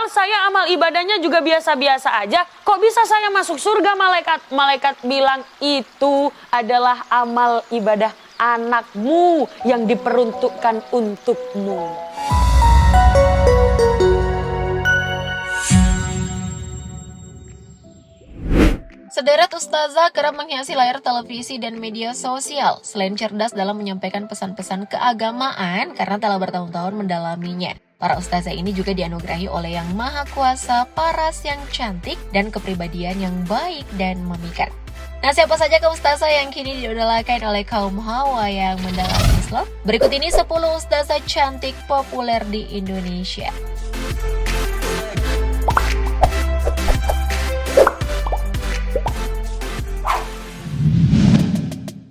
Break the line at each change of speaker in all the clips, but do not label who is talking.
Padahal saya amal ibadahnya juga biasa-biasa aja. Kok bisa saya masuk surga? Malaikat bilang itu adalah amal ibadah anakmu yang diperuntukkan untukmu.
Sederet ustazah kerap menghiasi layar televisi dan media sosial. Selain cerdas dalam menyampaikan pesan-pesan keagamaan karena telah bertahun-tahun mendalaminya. Para ustazah ini juga dianugerahi oleh Yang Maha Kuasa, paras yang cantik, dan kepribadian yang baik dan memikat. Nah, siapa saja ustazah yang kini diidolakan oleh kaum hawa yang mendalami Islam? Berikut ini 10 ustazah cantik populer di Indonesia.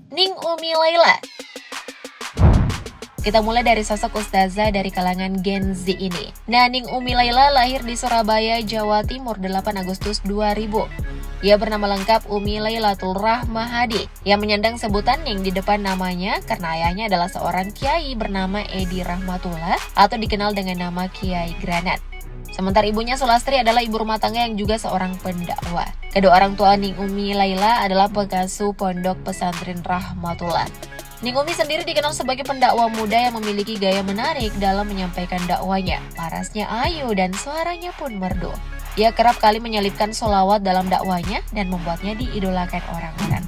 Ning Umi Laila. Kita mulai dari sosok ustazah dari kalangan Gen Z ini. Nah, Ning Umi Laila lahir di Surabaya, Jawa Timur 8 Agustus 2000. Ia bernama lengkap Umi Lailatul Rahmahadi yang menyandang sebutan Ning di depan namanya karena ayahnya adalah seorang kiai bernama Edi Rahmatullah atau dikenal dengan nama Kiai Granat. Sementara ibunya Sulastri adalah ibu rumah tangga yang juga seorang pendakwah. Kedua orang tua Ning Umi Laila adalah pengasuh pondok pesantren Rahmatullah. Ning Umi sendiri dikenal sebagai pendakwah muda yang memiliki gaya menarik dalam menyampaikan dakwanya. Parasnya ayu dan suaranya pun merdu. Ia kerap kali menyelipkan sholawat dalam dakwanya dan membuatnya diidolakan orang-orang.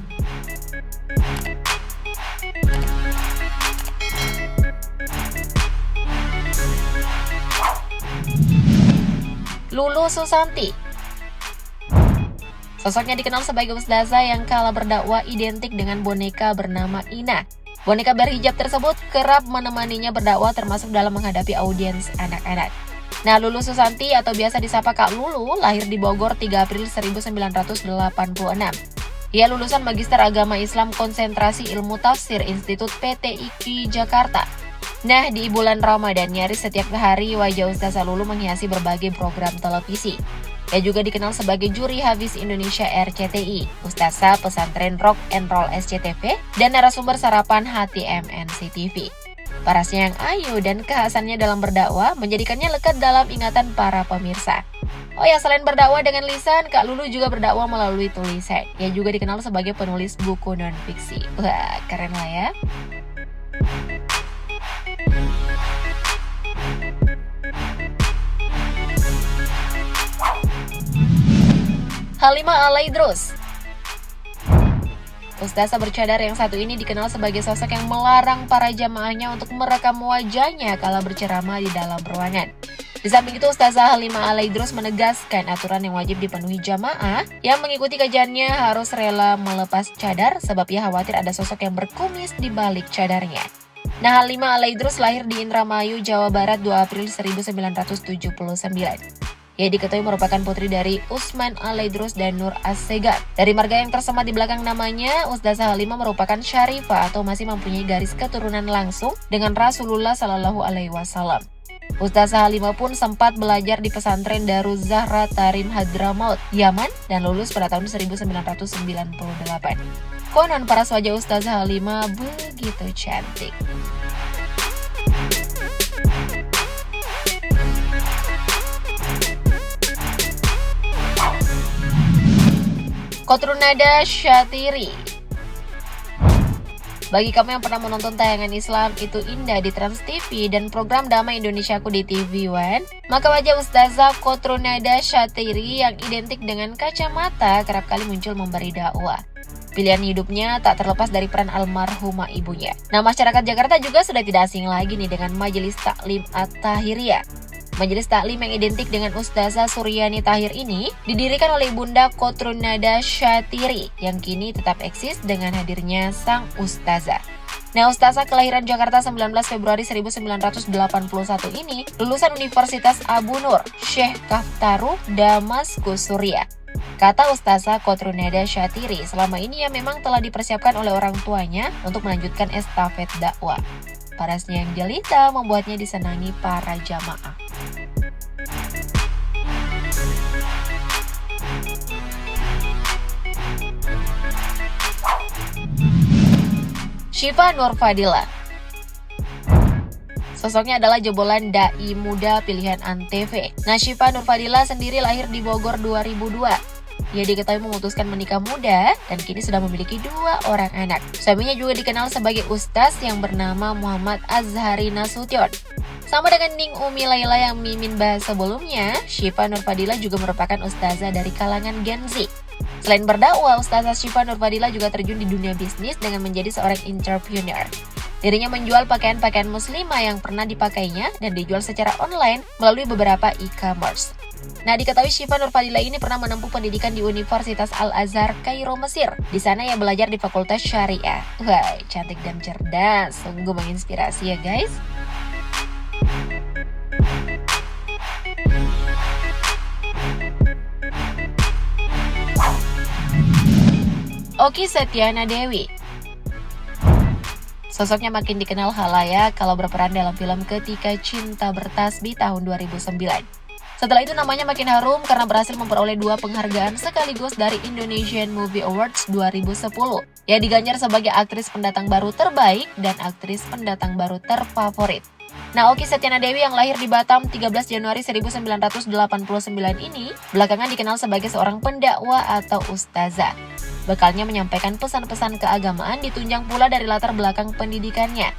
Lulu Susanti. Sosoknya dikenal sebagai ustazah yang kala berdakwah identik dengan boneka bernama Ina. Boneka berhijab tersebut kerap menemaninya berdakwah termasuk dalam menghadapi audiens anak-anak. Nah, Lulu Susanti atau biasa disapa Kak Lulu lahir di Bogor 3 April 1986. Ia lulusan Magister Agama Islam Konsentrasi Ilmu Tafsir Institut PTIQ Jakarta. Nah, di bulan Ramadan nyaris setiap hari wajah Ustazah Lulu menghiasi berbagai program televisi. Ia juga dikenal sebagai juri Hafiz Indonesia RCTI, Ustazah Pesantren Rock and Roll SCTV, dan narasumber sarapan hati MNC TV. Parasnya yang ayu dan kekhasannya dalam berdakwah menjadikannya lekat dalam ingatan para pemirsa. Oh ya, selain berdakwah dengan lisan, Kak Lulu juga berdakwah melalui tulisan. Ia juga dikenal sebagai penulis buku non-fiksi. Wah, keren lah ya. Halimah Al-Aidrus. Ustazah bercadar yang satu ini dikenal sebagai sosok yang melarang para jamaahnya untuk merekam wajahnya kala berceramah di dalam ruangan. Di samping itu, Ustazah Halimah Al-Aidrus menegaskan aturan yang wajib dipenuhi jamaah yang mengikuti kajiannya harus rela melepas cadar sebab ia khawatir ada sosok yang berkumis di balik cadarnya. Nah, Halimah Al-Aidrus lahir di Indramayu, Jawa Barat 2 April 1979. Ia diketahui merupakan putri dari Usman Al-Aidrus dan Nur As-Segat. Dari marga yang tersemat di belakang namanya, Ustazah Halimah merupakan syarifah atau masih mempunyai garis keturunan langsung dengan Rasulullah Shallallahu Alaihi Wasallam. Ustazah Halimah pun sempat belajar di pesantren Daruz Zahra Tarim Hadramaut, Yaman, dan lulus pada tahun 1998. Konon paras wajah Ustazah Halimah begitu cantik. Kotrunada Syatiri. Bagi kamu yang pernah menonton tayangan Islam Itu Indah di Trans TV dan program Damai Indonesiaku di TV One, maka wajah Ustazah Kotrunada Syatiri yang identik dengan kacamata kerap kali muncul memberi dakwah. Pilihan hidupnya tak terlepas dari peran almarhumah ibunya. Nah, masyarakat Jakarta juga sudah tidak asing lagi nih dengan Majelis Taklim At-Tahiriyah. Majelis taklim yang identik dengan Ustazah Suryani Tahir ini didirikan oleh Bunda Kotrunada Syatiri yang kini tetap eksis dengan hadirnya sang ustazah. Nah, ustazah kelahiran Jakarta 19 Februari 1981 ini lulusan Universitas Abu Nur, Syekh Kaftaru, Damaskus, Suriah. Kata Ustazah Kotrunada Syatiri, selama ini ia memang telah dipersiapkan oleh orang tuanya untuk melanjutkan estafet dakwah. Parasnya yang jelita membuatnya disenangi para jamaah. Syifa Nur Fadila. Sosoknya adalah jebolan dai muda pilihan Antv. Nah, Syifa Nurfadila sendiri lahir di Bogor 2002. Ia diketahui memutuskan menikah muda dan kini sudah memiliki 2 orang anak. Suaminya juga dikenal sebagai ustaz yang bernama Muhammad Azhari Nasution. Sama dengan Ning Umi Laila yang mimin bahas sebelumnya, Syifa Nurfadila juga merupakan ustazah dari kalangan Gen Z. Selain berdakwah, Ustazah Syifa Nurfadila juga terjun di dunia bisnis dengan menjadi seorang entrepreneur. Dirinya menjual pakaian-pakaian muslimah yang pernah dipakainya dan dijual secara online melalui beberapa e-commerce. Nah, diketahui Syifa Nurfadila ini pernah menempuh pendidikan di Universitas Al-Azhar, Kairo, Mesir. Di sana ia belajar di Fakultas Syariah. Wah, cantik dan cerdas. Sungguh menginspirasi ya guys. Okky Setiana Dewi. Sosoknya makin dikenal khalayak kalau berperan dalam film Ketika Cinta Bertasbih tahun 2009. Setelah itu namanya makin harum karena berhasil memperoleh 2 penghargaan sekaligus dari Indonesian Movie Awards 2010. Ia diganjar sebagai aktris pendatang baru terbaik dan aktris pendatang baru terfavorit. Nah, Okky Setiana Dewi yang lahir di Batam 13 Januari 1989 ini belakangan dikenal sebagai seorang pendakwah atau ustazah. Bekalnya menyampaikan pesan-pesan keagamaan ditunjang pula dari latar belakang pendidikannya.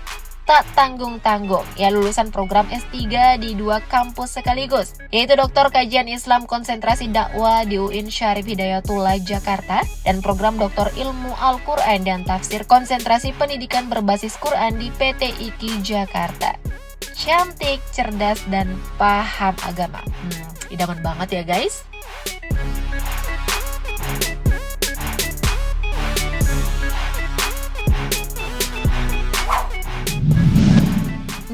Tak tanggung-tanggung, ia lulusan program S3 di 2 kampus sekaligus, yaitu Doktor Kajian Islam Konsentrasi Dakwah di UIN Syarif Hidayatullah Jakarta dan program Doktor Ilmu Al-Quran dan Tafsir Konsentrasi Pendidikan Berbasis Quran di PT IKI Jakarta. Cantik, cerdas, dan paham agama. Idaman banget ya guys.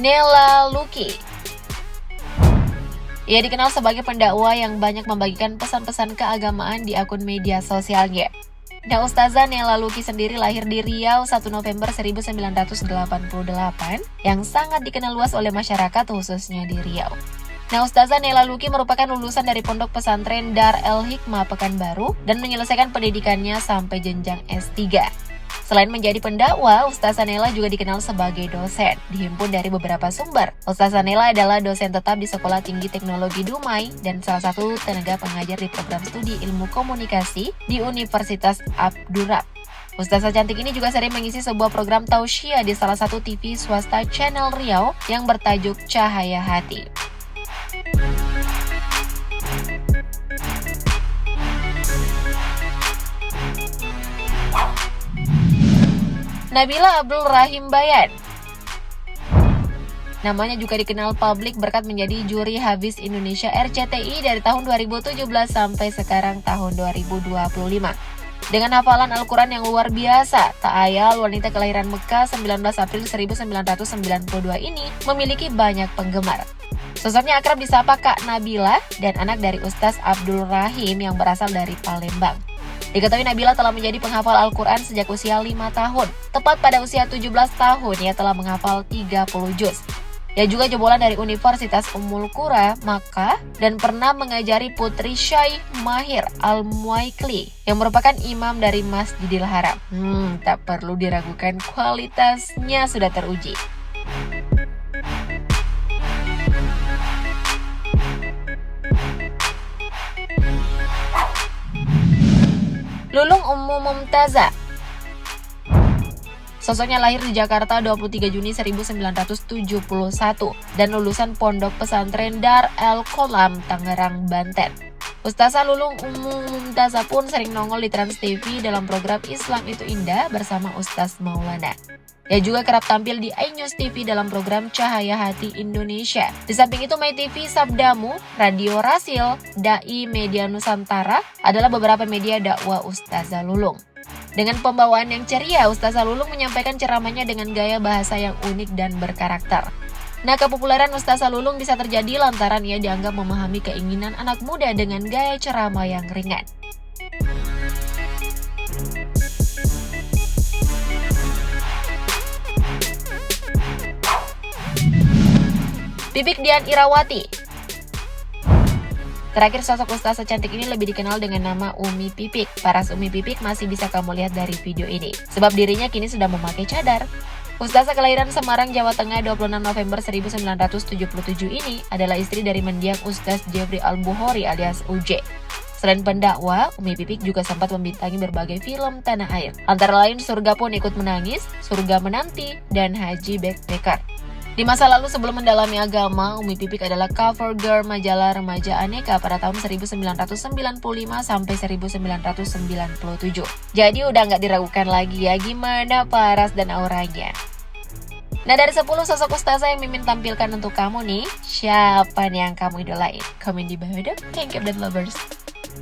Nela Luki. Ia dikenal sebagai pendakwah yang banyak membagikan pesan-pesan keagamaan di akun media sosialnya. Nah, Ustazah Nela Luki sendiri lahir di Riau 1 November 1988 yang sangat dikenal luas oleh masyarakat khususnya di Riau. Nah, Ustazah Nela Luki merupakan lulusan dari Pondok Pesantren Dar El Hikmah Pekanbaru dan menyelesaikan pendidikannya sampai jenjang S3. Selain menjadi pendakwah, Ustazah Nela juga dikenal sebagai dosen, dihimpun dari beberapa sumber. Ustazah Nela adalah dosen tetap di Sekolah Tinggi Teknologi Dumai dan salah satu tenaga pengajar di program studi ilmu komunikasi di Universitas Abdurrahman. Ustazah cantik ini juga sering mengisi sebuah program tausiah di salah satu TV swasta Channel Riau yang bertajuk Cahaya Hati. Nabila Abdul Rahim Bayan. Namanya juga dikenal publik berkat menjadi juri Habis Indonesia RCTI dari tahun 2017 sampai sekarang tahun 2025. Dengan hafalan Al-Quran yang luar biasa, tak ayal wanita kelahiran Mekah 19 April 1992 ini memiliki banyak penggemar. Sosoknya akrab disapa Kak Nabila dan anak dari Ustaz Abdul Rahim yang berasal dari Palembang. Diketahui Nabila telah menjadi penghafal Al-Quran sejak usia 5 tahun. Tepat pada usia 17 tahun, ia telah menghafal 30 juz. Ia juga jebolan dari Universitas Ummul Qura, Makkah, dan pernah mengajari putri Syekh Mahir Al-Muaikli, yang merupakan imam dari Masjidil Haram. Tak perlu diragukan kualitasnya sudah teruji. Lulung Ummu Mumtazah. Sosoknya lahir di Jakarta 23 Juni 1971 dan lulusan Pondok Pesantren Dar El Qolam, Tangerang, Banten. Ustazah Lulung Ummu Mumtazah pun sering nongol di Trans TV dalam program Islam Itu Indah bersama Ustaz Maulana. Ia juga kerap tampil di iNews TV dalam program Cahaya Hati Indonesia. Di samping itu, MyTV Sabdamu, Radio Rasil, Dai Media Nusantara adalah beberapa media dakwah Ustazah Lulung. Dengan pembawaan yang ceria, Ustazah Lulung menyampaikan ceramahnya dengan gaya bahasa yang unik dan berkarakter. Nah, kepopuleran Ustazah Lulung bisa terjadi lantaran ia dianggap memahami keinginan anak muda dengan gaya ceramah yang ringan. Bibik Dian Irawati. Terakhir, sosok ustazah cantik ini lebih dikenal dengan nama Umi Pipik. Paras Umi Pipik masih bisa kamu lihat dari video ini, sebab dirinya kini sudah memakai cadar. Ustazah kelahiran Semarang, Jawa Tengah 26 November 1977 ini adalah istri dari mendiang Ustaz Jeffrey Al-Bukhari alias UJ. Selain pendakwah, Umi Pipik juga sempat membintangi berbagai film tanah air. Antara lain Surga Pun Ikut Menangis, Surga Menanti, dan Haji Backpacker. Di masa lalu sebelum mendalami agama, Umi Pipik adalah cover girl majalah remaja Aneka pada tahun 1995 sampai 1997. Jadi udah nggak diragukan lagi ya gimana paras dan auranya. Nah, dari 10 sosok ustazah yang Mimin tampilkan untuk kamu nih, siapa nih yang kamu idolain? Komen di bawah dong, thank you dan lovers.